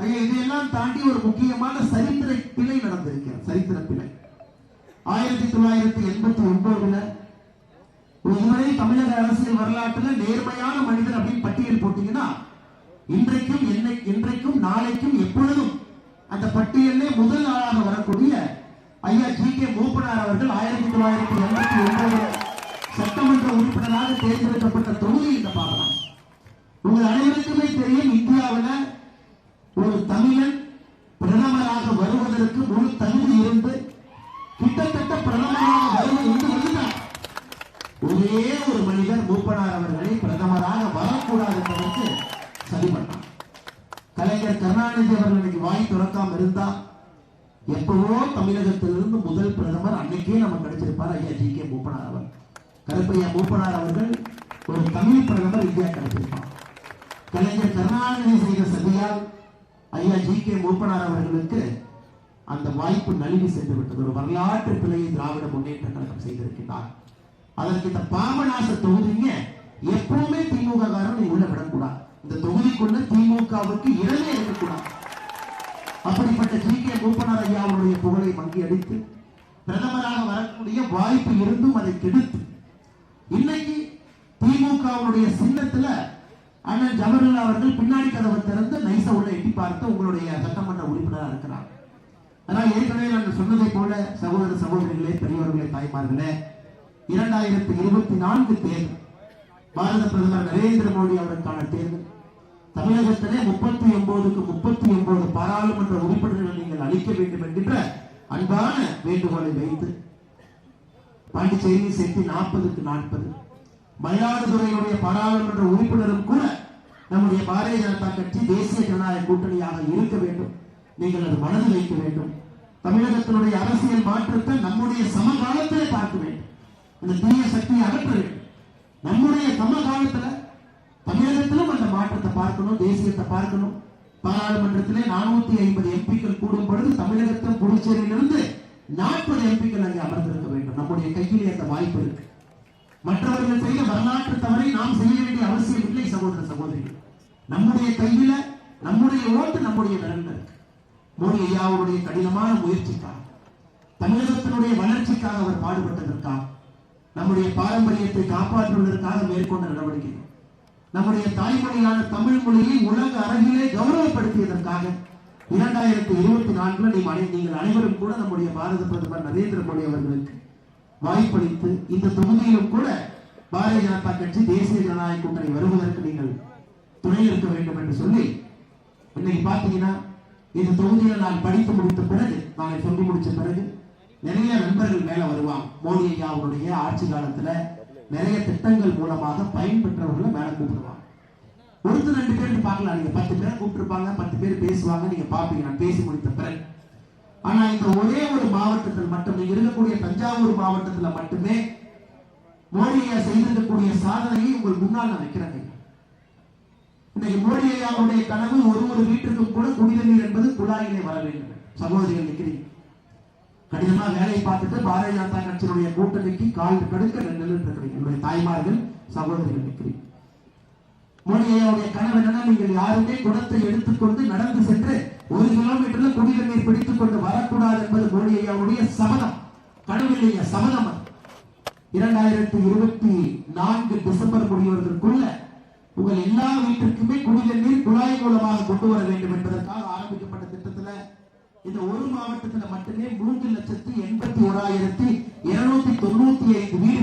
ஐயா இதையெல்லாம் தாண்டி ஒரு முக்கியமான சரித்திர பிழை நடந்திருக்கிறது. சரித்திர பிழை 1989 இதுவரை தமிழக அரசியல் வரலாற்றில் நேர்மையான மனிதர் அப்படின்னு பட்டியல் போட்டீங்கன்னா இன்றைக்கும் நாளைக்கும் எப்பொழுதும் அந்த பட்டியலே முதல் ஆளாக வரக்கூடிய ஐயா ஜி.கே. மூப்பனார் அவர்கள் 1989 சட்டமன்ற உறுப்பினராக தேர்ந்தெடுக்கப்பட்ட தொகுதி இந்த பார்க்கலாம். உங்கள் அனைவருக்குமே தெரியும், இந்தியாவில் ஒரு தமிழன் பிரதமராக வருவதற்கு முழு தகுதி இருந்து கிட்டத்தட்ட பிரதமராக வருவதற்கு ஒரே ஒரு மனிதர் மூப்பனார் அவர்களை பிரதமராக வரக்கூடாது என்பதற்கு சரி பண்ணார். கலைஞர் கருணாநிதி அவர்கள் இன்னைக்கு வாய் திறக்காம இருந்தா எப்பவோ தமிழகத்திலிருந்து முதல் பிரதமர் அன்னைக்கே நமக்கு கிடைச்சிருப்பார் ஐயா ஜி.கே. மூப்பனார் அவர். கருப்பையா மூப்பனார் அவர்கள் ஒரு தமிழ் பிரதமர் இந்தியா கிடைச்சிருப்பார். கலைஞர் கருணாநிதி செய்த சதியால் ஐயா ஜி.கே. மூப்பனார் அவர்களுக்கு அந்த வாய்ப்பு நழுவி சென்று விட்டது. ஒரு வரலாற்று பிழையை திராவிட முன்னேற்ற கழகம் செய்திருக்கிறார். அதற்கு இந்த பாபநாச தொகுதிங்க எப்பவுமே திமுக காரன் உள்ள விடக்கூடாது. இந்த தொகுதிக்குள்ள திமுகவுக்கு இடமே இருக்கக்கூடாது. அப்படிப்பட்ட ஜி.கே. மூப்பனார் ஐயா அவருடைய புகழை வங்கி அடித்து பிரதமராக வரக்கூடிய வாய்ப்பு இருந்தும் அதை கெடுத்து இன்னைக்கு திமுகவுடைய சின்னத்துல அண்ணன் ஜவஹர்லால் அவர்கள் பின்னாடி கதவை திறந்து நைசா உள்ள எட்டி பார்த்து உங்களுடைய சட்டமன்ற உறுப்பினராக இருக்கிறார். அதனால் ஏற்கனவே நான் சொன்னதை போல சகோதர சகோதரிகளே, பெரியவர்களே, தாய்மார்களே, 2024 தேர்தல் பாரத பிரதமர் நரேந்திர மோடி அவருக்கான தேர்தல். தமிழகத்திலே 39க்கு 39 பாராளுமன்ற உறுப்பினர்கள் நீங்கள் அளிக்க வேண்டும் என்கின்ற அன்பான வேண்டுகோளை வைத்து பாண்டிச்சேரியில் சேர்த்து 40க்கு 40 மயிலாடுதுறையுடைய பாராளுமன்ற உறுப்பினரும் கூட நம்முடைய பாரதிய ஜனதா கட்சி தேசிய ஜனநாயக கூட்டணியாக இருக்க வேண்டும். நீங்கள் அது மனதில் வைக்க வேண்டும். தமிழகத்தினுடைய அரசியல் மாற்றத்தை நம்முடைய சமகாலத்திலே பார்க்க வேண்டும். இந்த தீய சக்தியை அகற்ற வேண்டும். நம்முடைய சமகாலத்துல தமிழகத்திலும் அந்த மாற்றத்தை பார்க்கணும், தேசியத்தை பார்க்கணும். பாராளுமன்றத்திலே 450 எம்பிக்கள் கூடும் பொழுது தமிழகத்தில் புதுச்சேரியிலிருந்து 40 எம்பிக்கள் அங்கே அமர்ந்திருக்க வேண்டும். நம்முடைய கையிலே அந்த வாய்ப்பு இருக்கு. மற்றவர்கள் செய்த வரலாற்று தவறை நாம் செய்ய வேண்டிய அவசியம் இல்லை. சகோதர சகோதரிகள், நம்முடைய கையில நம்முடைய ஓட்டு நம்முடைய விரல்ல இருக்கு. மோடி ஐயாவுடைய கடினமான முயற்சிக்காக, தமிழகத்தினுடைய வளர்ச்சிக்காக அவர் பாடுபட்டதற்காக, நம்முடைய பாரம்பரியத்தை காப்பாற்றுவதற்காக மேற்கொண்ட நடவடிக்கை, நம்முடைய தாய்மொழியான தமிழ் மொழியை உலக அரங்கிலே கௌரவப்படுத்தியதற்காக 2024 நீங்கள் அனைவரும் கூட நம்முடைய பாரத பிரதமர் நரேந்திர மோடி அவர்களுக்கு வாய்ப்பளித்து இந்த தொகுதியிலும் கூட பாரதிய ஜனதா கட்சி தேசிய ஜனநாயக கூட்டணி வருவதற்கு நீங்கள் துணை இருக்க வேண்டும் என்று சொல்லி இன்னைக்கு பாத்தீங்கன்னா இந்த தொகுதியில நான் படித்து முடித்த பிறகு, நான் சொல்லி முடிச்ச பிறகு நிறைய நண்பர்கள் மேல வருவாங்க. மோடி ஐயா அவருடைய ஆட்சி காலத்துல நிறைய திட்டங்கள் மூலமாக பயன்பெற்றவர்களை மேல கூப்பிடுவாங்க. ஒருத்தர் 2 பேருக்கு பார்க்கலாம். நீங்க 10 பேர் கூப்பிட்டுருப்பாங்க, 10 பேர் பேசுவாங்க, நீங்க பாப்பீங்க நான் பேசி முடித்த பிறகு. ஆனா இந்த ஒரே ஒரு மாவட்டத்தில் மட்டும், நீங்க இருக்கக்கூடிய தஞ்சாவூர் மாவட்டத்துல மட்டுமே மோடி ஐயா செய்திருக்கக்கூடிய சாதனையை உங்கள் முன்னால் நான் வைக்கிறேன். இன்னைக்கு மோடி ஐயாவுடைய கனவு ஒரு வீட்டிற்கும் கூட குடிநீர் என்பது குழாயிலே வர வேண்டும். சகோதரிகள் நிற்கிறீங்க, கடினமா வேலையை பார்த்துட்டு பாரதிய ஜனதா கட்சியினுடைய கூட்டணிக்கு கால் கடுக்க நின்றுட்டு என்னுடைய தாய்மார்கள் சகோதரிகள் நிற்கிறீங்க. மோடி ஐயாவுடைய கனவு என்னன்னா, நீங்கள் யாருமே குடத்தை எடுத்துக்கொண்டு நடந்து சென்று 1 கிலோமீட்டர்ல குடிநீர் பிடித்துக் கொண்டு வரக்கூடாது என்பது மோடி ஐயாவுடைய சபதம். கனவில்லைங்க, சபதம். 2024 டிசம்பர் முடிவதற்குள்ள உங்கள் எல்லா வீட்டிற்குமே குடிநீர் குழாய் மூலமாக கொண்டு வர வேண்டும் என்பதற்காக ஆரம்பிக்கப்பட்ட திட்டத்துல இந்த ஒரு மாவட்டத்தில் மட்டுமே 3,81,295 வீடுகள்